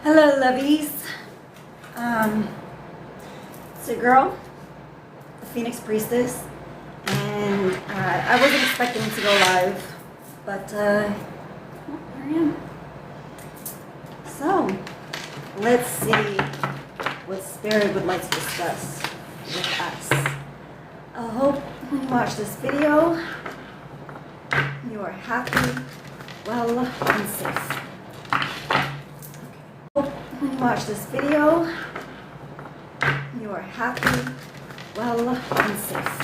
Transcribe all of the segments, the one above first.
Hello, lovies. It's your girl, the Phoenix Priestess, and I wasn't expecting to go live, but well, here I am. So, let's see what Spirit would like to discuss with us. I hope when you watch this video, you are happy, well, and safe. When you watch this video, you are happy, well, and safe.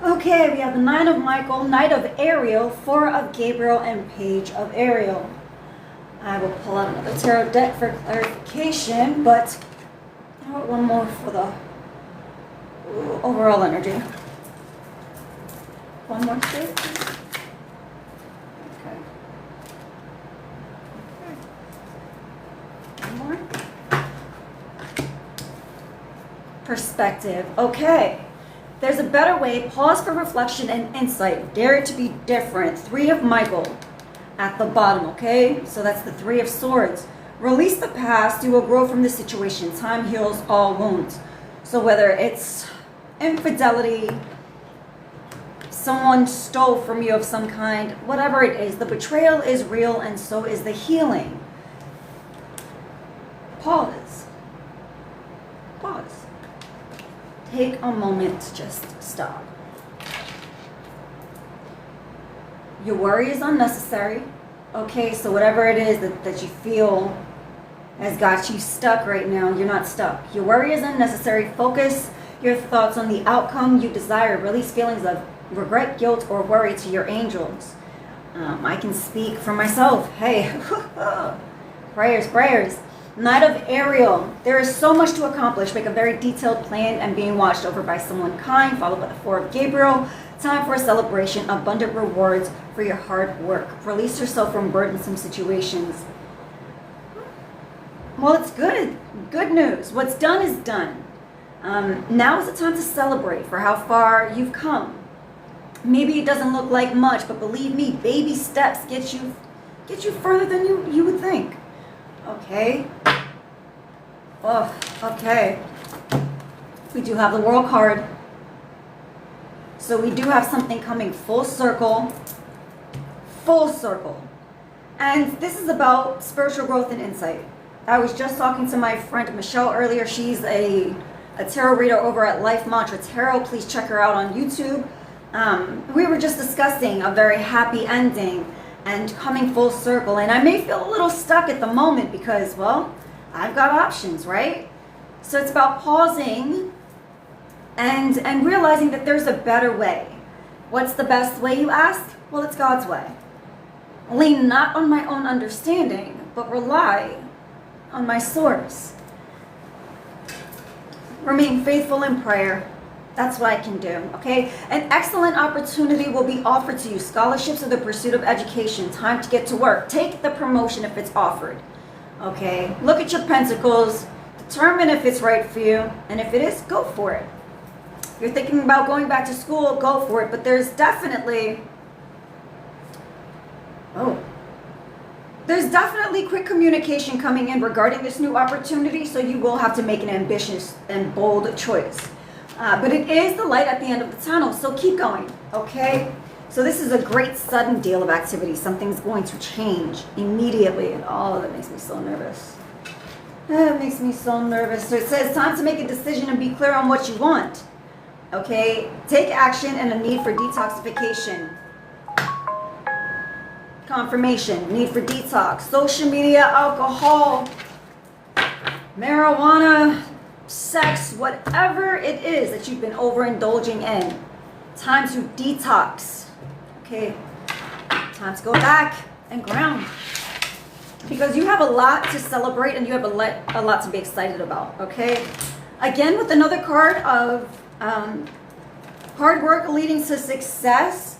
Okay, we have the Nine of Michael, Knight of Ariel, Four of Gabriel, and Page of Ariel. I will pull out another tarot deck for clarification, but I want one more for the overall energy. One more, please. Okay. One more. Perspective. Okay. There's a better way. Pause for reflection and insight. Dare it to be different. Three of Michael at the bottom, okay? So that's the Three of Swords. Release the past. You will grow from this situation. Time heals all wounds. So whether it's infidelity, someone stole from you of some kind, whatever it is, the betrayal is real and so is the healing. Pause. Pause. Take a moment to just stop. Your worry is unnecessary. Okay, so whatever it is that you feel has got you stuck right now, you're not stuck. Your worry is unnecessary. Focus your thoughts on the outcome you desire. Release feelings of regret, guilt, or worry to your angels. I can speak for myself. Hey, prayers, prayers. Knight of Ariel. There is so much to accomplish. Make a very detailed plan and being watched over by someone kind, followed by the Four of Gabriel. Time for a celebration. Abundant rewards for your hard work. Release yourself from burdensome situations. Well, it's good. Good news. What's done is done. Now is the time to celebrate for how far you've come. Maybe it doesn't look like much, but believe me, baby steps get you further than you would think. Okay. Oh, okay. We do have the World card. So we do have something coming full circle. Full circle. And this is about spiritual growth and insight. I was just talking to my friend Michelle earlier. She's a tarot reader over at Life Mantra Tarot. Please check her out on YouTube. We were just discussing a very happy ending and coming full circle, and I may feel a little stuck at the moment because, well, I've got options, right? So it's about pausing and realizing that there's a better way. What's the best way, you ask? Well, it's God's way. Lean not on my own understanding, but rely on my source. Remain faithful in prayer. That's what I can do, okay? An excellent opportunity will be offered to you. Scholarships or the pursuit of education. Time to get to work. Take the promotion if it's offered, okay? Look at your pentacles. Determine if it's right for you. And if it is, go for it. If you're thinking about going back to school, go for it. But there's definitely quick communication coming in regarding this new opportunity. So you will have to make an ambitious and bold choice. But it is the light at the end of the tunnel, so keep going, okay? So this is a great sudden deal of activity. Something's going to change immediately. And oh, that makes me so nervous. That makes me so nervous. So it says time to make a decision and be clear on what you want, okay? Take action and a need for detoxification. Confirmation, need for detox. Social media, alcohol, marijuana, sex, whatever it is that you've been overindulging in. Time to detox. Okay, time to go back and ground. because you have a lot to celebrate and you have a lot to be excited about, okay? Again, with another card of hard work leading to success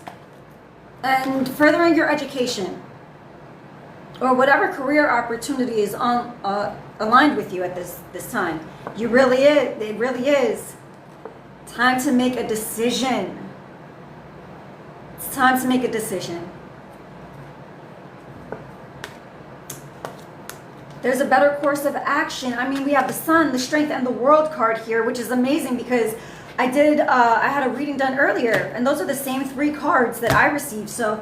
and furthering your education or whatever career opportunity is aligned with you at this time. It really is time to make a decision. It's time to make a decision. There's a better course of action. I mean, we have the Sun, the Strength, and the World card here, which is amazing because I had a reading done earlier, and those are the same 3 cards that I received. So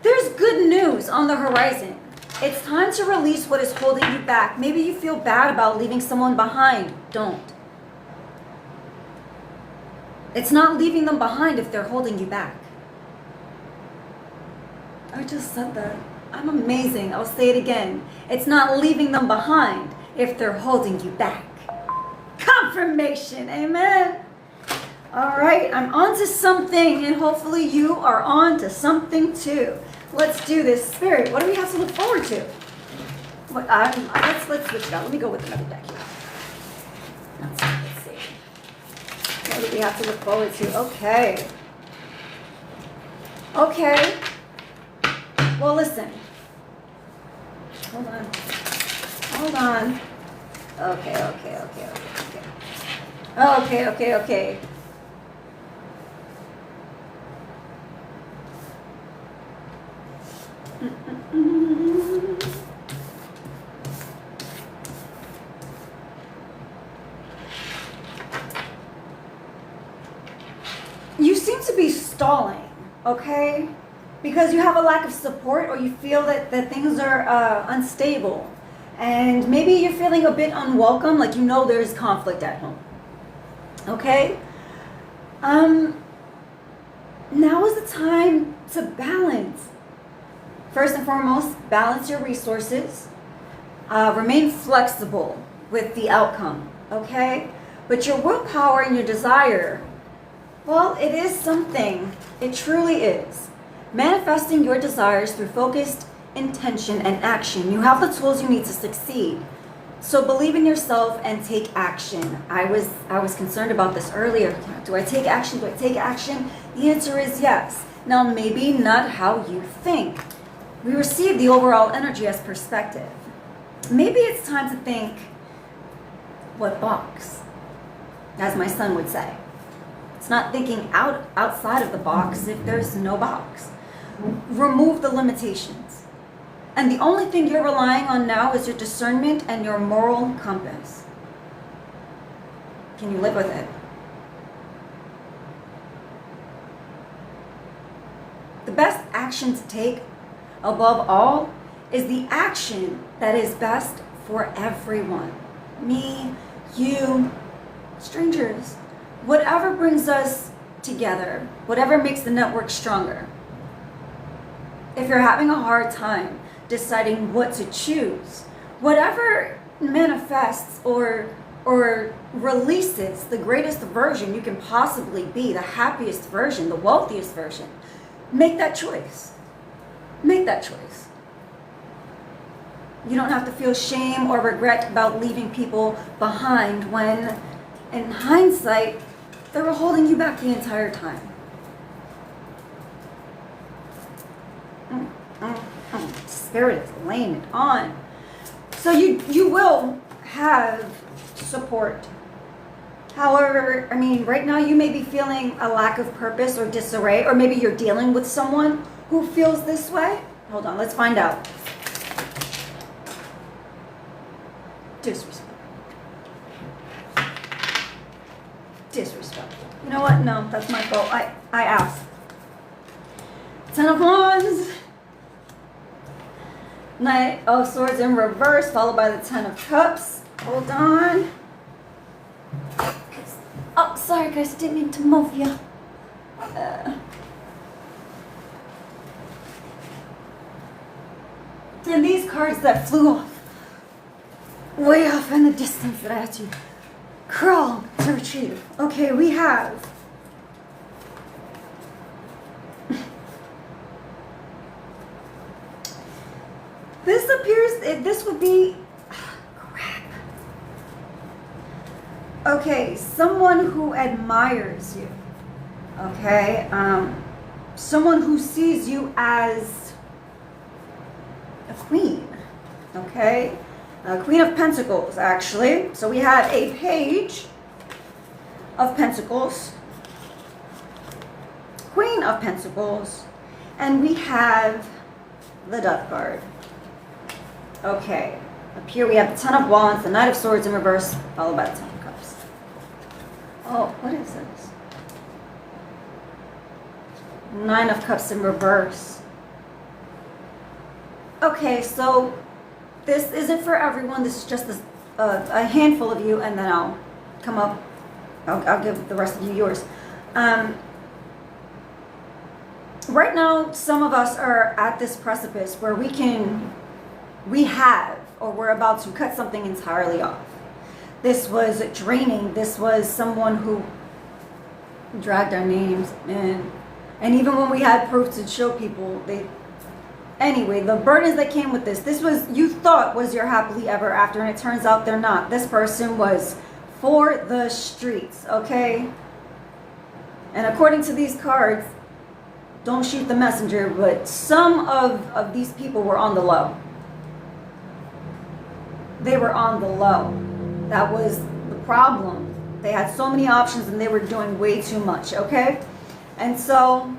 there's good news on the horizon. It's time to release what is holding you back. Maybe you feel bad about leaving someone behind. Don't. It's not leaving them behind if they're holding you back. I just said that. I'm amazing. I'll say it again. It's not leaving them behind if they're holding you back. Confirmation. Amen. All right. I'm on to something, and hopefully you are on to something too. Let's do this. Spirit, what do we have to look forward to? Let's switch it out. Let me go with another deck here. Let's see. What do we have to look forward to? Okay. Okay. Well, listen. Hold on. Okay. You seem to be stalling, okay? Because you have a lack of support, or you feel that things are unstable. And maybe you're feeling a bit unwelcome, like you know there's conflict at home. Okay? Now is the time to balance. First and foremost, balance your resources. Remain flexible with the outcome, okay? But your willpower and your desire, well, it is something. It truly is. Manifesting your desires through focused intention and action. You have the tools you need to succeed. So believe in yourself and take action. I was concerned about this earlier. Do I take action? The answer is yes. Now, maybe not how you think. We receive the overall energy as perspective. Maybe it's time to think, what box? As my son would say. It's not thinking outside of the box if there's no box. Remove the limitations. And the only thing you're relying on now is your discernment and your moral compass. Can you live with it? The best action to take, above all, is the action that is best for everyone. Me, you, strangers. Whatever brings us together, whatever makes the network stronger. If you're having a hard time deciding what to choose, whatever manifests or releases the greatest version you can possibly be, the happiest version, the wealthiest version, make that choice. Make that choice. You don't have to feel shame or regret about leaving people behind when, in hindsight, they were holding you back the entire time. Spirit is laying it on. So you will have support. However, I mean, right now you may be feeling a lack of purpose or disarray, or maybe you're dealing with someone who feels this way. Hold on, let's find out. Disrespect. You know what? No, that's my fault. I asked. 10 of Wands. Knight of Swords in reverse, followed by the 10 of Cups. Hold on. Oh, sorry guys, didn't mean to move you. And these cards that flew off, way off in the distance that I had to crawl to retrieve. Okay, we have this appears this would be, crap. Okay, someone who admires you. Okay, someone who sees you as a queen. Okay, Queen of Pentacles, actually. So we have a Page of Pentacles, Queen of Pentacles, and we have the Death card. Okay, up here we have the Ten of Wands, the Knight of Swords in reverse, followed by the Ten of Cups. Oh, what is this? Nine of Cups in reverse. Okay, so this isn't for everyone. This is just a handful of you, and then I'll come up. I'll give the rest of you yours. Right now, some of us are at this precipice where we're about to cut something entirely off. This was draining. This was someone who dragged our names, and even when we had proof to show people, anyway, the burdens that came with this was, you thought was your happily ever after, and it turns out they're not. This person was for the streets, okay? And according to these cards, don't shoot the messenger, but some of these people were on the low. They were on the low. That was the problem. They had so many options and they were doing way too much, okay? And so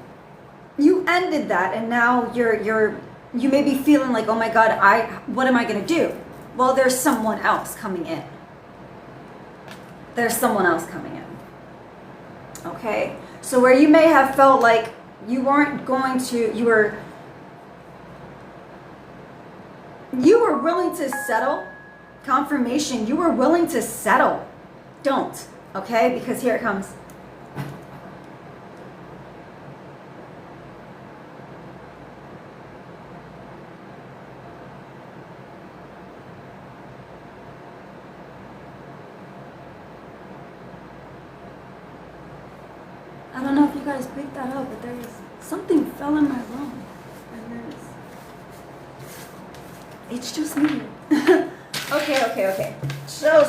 you ended that, and now you may be feeling like, oh my God, what am I gonna do? Well, there's someone else coming in. There's someone else coming in. Okay? So where you may have felt like you weren't going to, you were willing to settle, confirmation, you were willing to settle. Don't, okay? Because here it comes. I don't know if you guys picked that up, but there's something fell in my room. And it's just me. Okay. So.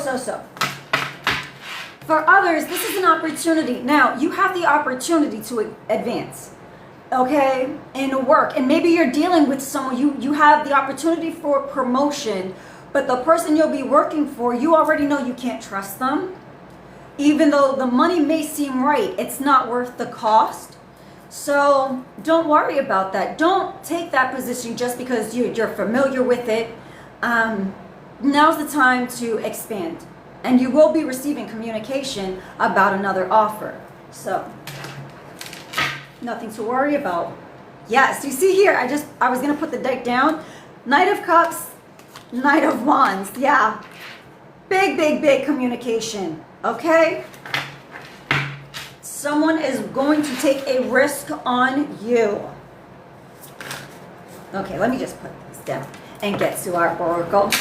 For others, this is an opportunity. Now, you have the opportunity to advance, okay, in work. And maybe you're dealing with someone, you have the opportunity for promotion, but the person you'll be working for, you already know you can't trust them. Even though the money may seem right, it's not worth the cost. So don't worry about that. Don't take that position just because you're familiar with it. Now's the time to expand. And you will be receiving communication about another offer. So, nothing to worry about. Yes, you see here, I was going to put the deck down. Knight of Cups, Knight of Wands. Yeah. Big communication. Okay? Someone is going to take a risk on you. Okay, let me just put this down and get to our oracle.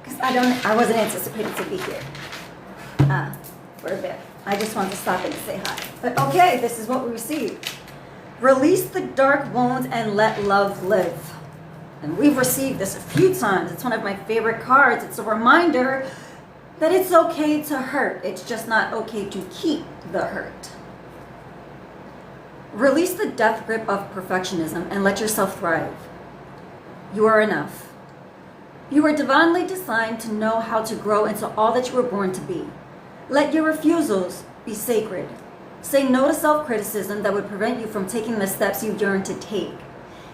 Because I wasn't anticipating to be here for a bit. I just wanted to stop in and say hi. But okay, this is what we received. Release the dark wounds and let love live. And we've received this a few times. It's one of my favorite cards. It's a reminder that it's okay to hurt. It's just not okay to keep the hurt. Release the death grip of perfectionism and let yourself thrive. You are enough. You are divinely designed to know how to grow into all that you were born to be. Let your refusals be sacred. Say no to self-criticism that would prevent you from taking the steps you yearn to take.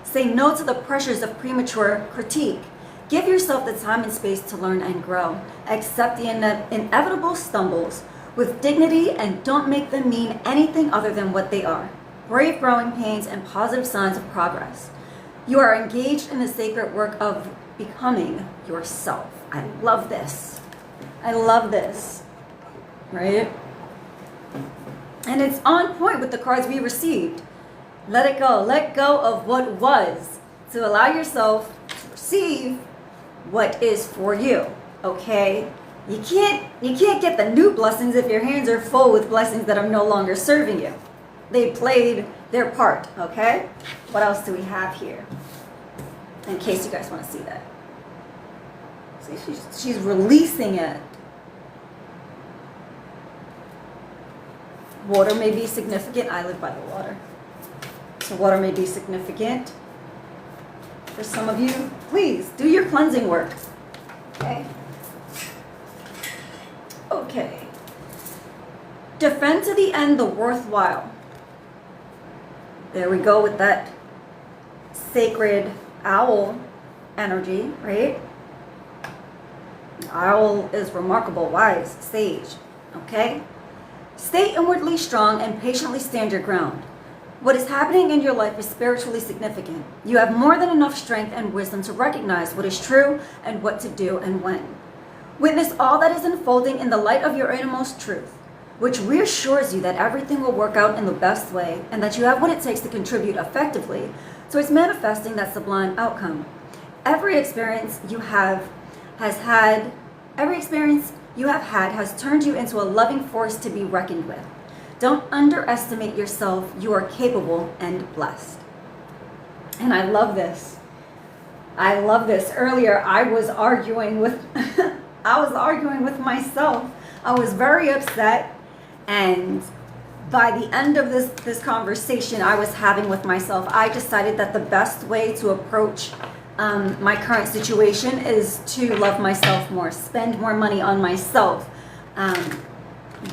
Say no to the pressures of premature critique. Give yourself the time and space to learn and grow. Accept the inevitable stumbles with dignity and don't make them mean anything other than what they are. Brave growing pains and positive signs of progress. You are engaged in the sacred work of becoming yourself. I love this. I love this. Right? And it's on point with the cards we received. Let it go. Let go of what was to allow yourself to receive what is for you. Okay? You can't get the new blessings if your hands are full with blessings that are no longer serving you. They played their part. Okay? What else do we have here? In case you guys want to see that. See, she's releasing it. Water may be significant. I live by the water. So water may be significant for some of you. Please do your cleansing work. Okay. Okay. Defend to the end the worthwhile. There we go with that sacred owl energy, right? Owl is remarkable, wise, sage. Okay? Stay inwardly strong and patiently stand your ground. What is happening in your life is spiritually significant. You have more than enough strength and wisdom to recognize what is true and what to do and when. Witness all that is unfolding in the light of your innermost truth, which reassures you that everything will work out in the best way and that you have what it takes to contribute effectively towards manifesting that sublime outcome. Every experience you have had has turned you into a loving force to be reckoned with. Don't underestimate yourself. You are capable and blessed. And I love this. I love this. Earlier, I was arguing with myself. I was very upset. And by the end of this conversation I was having with myself, I decided that the best way to approach my current situation is to love myself more, spend more money on myself,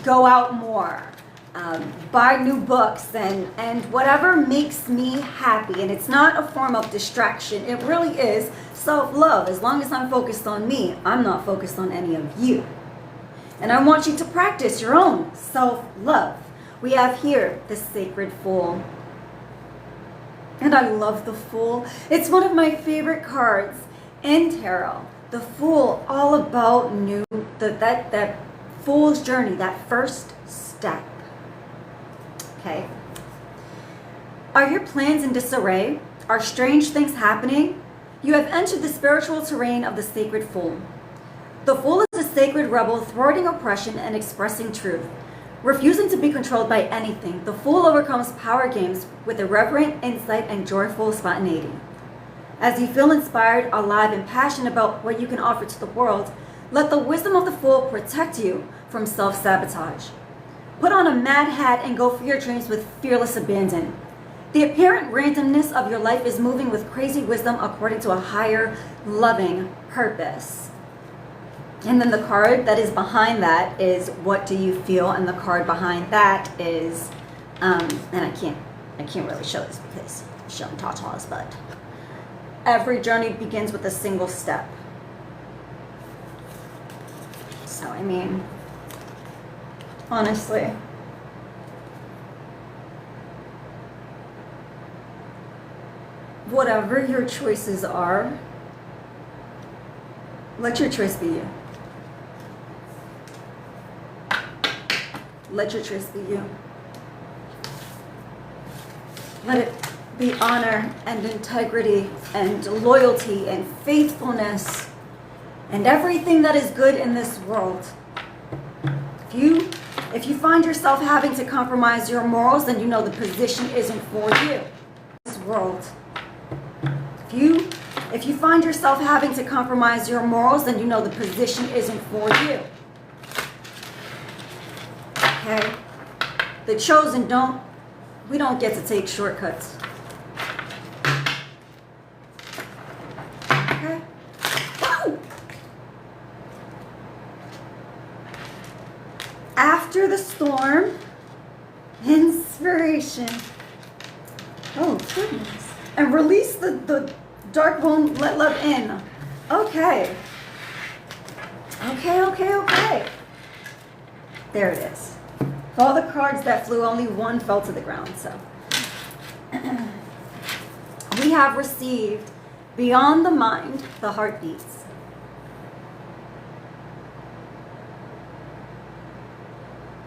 go out more, buy new books, and whatever makes me happy. And it's not a form of distraction. It really is self-love. As long as I'm focused on me, I'm not focused on any of you. And I want you to practice your own self-love. We have here the Sacred Fool. And I love the Fool. It's one of my favorite cards in tarot. The Fool, all about that Fool's journey, that first step. Okay. Are your plans in disarray? Are strange things happening? You have entered the spiritual terrain of the Sacred Fool. The Fool is a sacred rebel thwarting oppression and expressing truth. Refusing to be controlled by anything, the Fool overcomes power games with irreverent insight and joyful spontaneity. As you feel inspired, alive, and passionate about what you can offer to the world, let the wisdom of the Fool protect you from self-sabotage. Put on a mad hat and go for your dreams with fearless abandon. The apparent randomness of your life is moving with crazy wisdom according to a higher, loving purpose. And then the card that is behind that is, what do you feel? And the card behind that is, and I can't really show this because I'm showing tatas, but every journey begins with a single step. So, I mean, honestly, whatever your choices are, let your choice be you. Let your choice be you. Let it be honor and integrity and loyalty and faithfulness and everything that is good in this world. If you find yourself having to compromise your morals, then you know the position isn't for you. This world. If you find yourself having to compromise your morals, then you know the position isn't for you. Okay? The chosen we don't get to take shortcuts. Okay? Woo! After the storm, inspiration. Oh, goodness. And release the dark won't let love in. Okay. Okay. There it is. Of all the cards that flew, only one fell to the ground, so. We have received beyond the mind, the heart beats.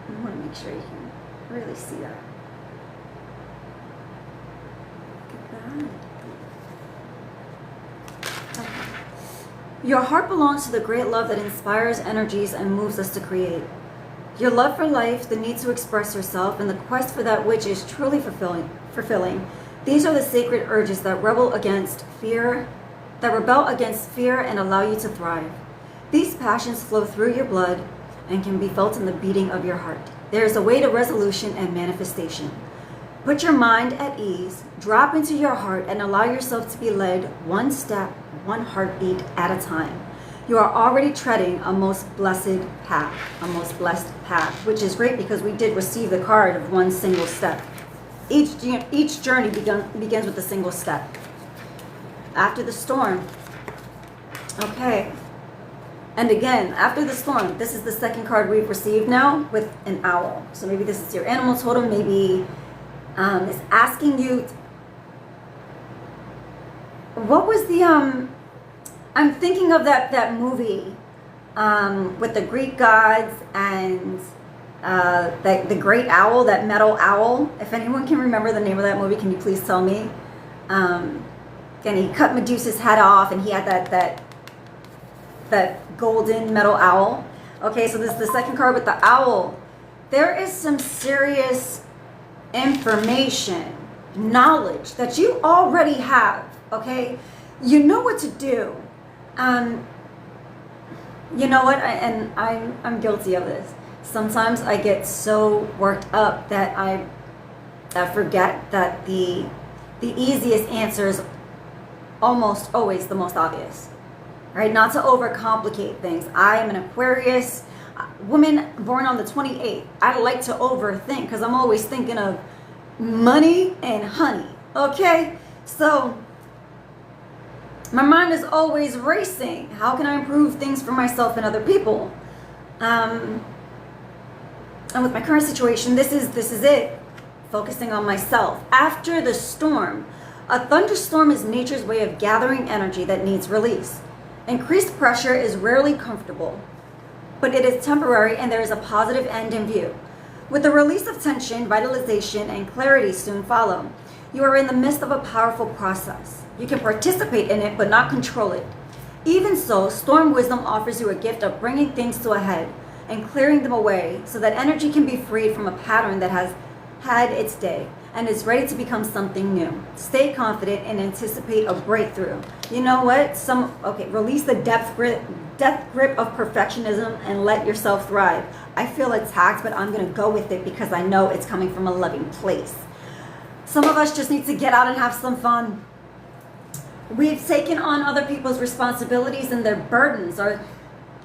I want to make sure you can really see that. Look at that. Okay. Your heart belongs to the great love that inspires energies and moves us to create. Your love for life, the need to express yourself, and the quest for that which is truly fulfilling. These are the sacred urges that rebel against fear and allow you to thrive. These passions flow through your blood and can be felt in the beating of your heart. There is a way to resolution and manifestation. Put your mind at ease, drop into your heart, and allow yourself to be led one step, one heartbeat at a time. You are already treading a most blessed path, which is great because we did receive the card of one single step. Each journey begins with a single step. After the storm, okay. And again, after the storm, this is the second card we've received now with an owl. So maybe this is your animal totem, maybe it's asking you, what was the, I'm thinking of that movie with the Greek gods and the great owl, that metal owl. If anyone can remember the name of that movie, can you please tell me? And he cut Medusa's head off, and he had that golden metal owl. Okay, so this is the second card with the owl. There is some serious information, knowledge that you already have. Okay, you know what to do. You know what? And I'm guilty of this. Sometimes I get so worked up that I forget that the easiest answer is almost always the most obvious. Right? Not to overcomplicate things. I am an Aquarius woman born on the 28th. I like to overthink because I'm always thinking of money and honey. Okay? So my mind is always racing. How can I improve things for myself and other people? And with my current situation, this is it. Focusing on myself. After the storm, a thunderstorm is nature's way of gathering energy that needs release. Increased pressure is rarely comfortable, but it is temporary and there is a positive end in view. With the release of tension, vitalization, and clarity soon follow. You are in the midst of a powerful process. You can participate in it, but not control it. Even so, storm wisdom offers you a gift of bringing things to a head and clearing them away so that energy can be freed from a pattern that has had its day and is ready to become something new. Stay confident and anticipate a breakthrough. You know what? Release the death grip of perfectionism and let yourself thrive. I feel attacked, but I'm going to go with it because I know it's coming from a loving place. Some of us just need to get out and have some fun. We've taken on other people's responsibilities and their burdens. Or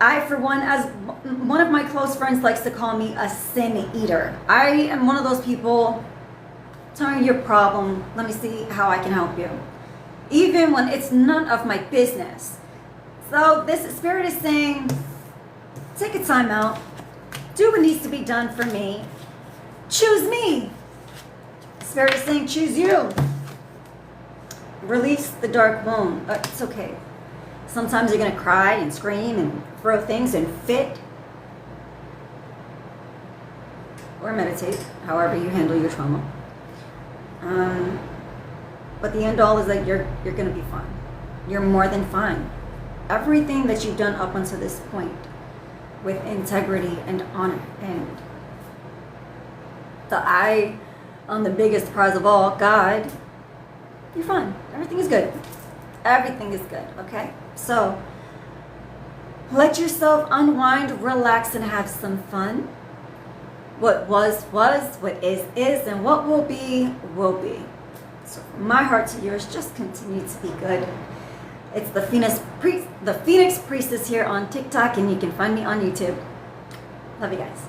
I, for one, as one of my close friends likes to call me, a sin eater. I am one of those people. Tell me your problem. Let me see how I can help you. Even when it's none of my business. So this spirit is saying, take a time out. Do what needs to be done for me. Choose me. Spirit is saying, choose you. Release the dark wound. It's okay. Sometimes you're going to cry and scream and throw things and fit. Or meditate, however you handle your trauma. But the end all is that you're going to be fine. You're more than fine. Everything that you've done up until this point with integrity and honor and the eye on the biggest prize of all, God, you're fine. Everything is good. Everything is good, okay? So let yourself unwind, relax, and have some fun. What was, what is, and what will be, will be. So from my heart to yours, just continue to be good. It's the Phoenix Priestess here on TikTok, and you can find me on YouTube. Love you guys.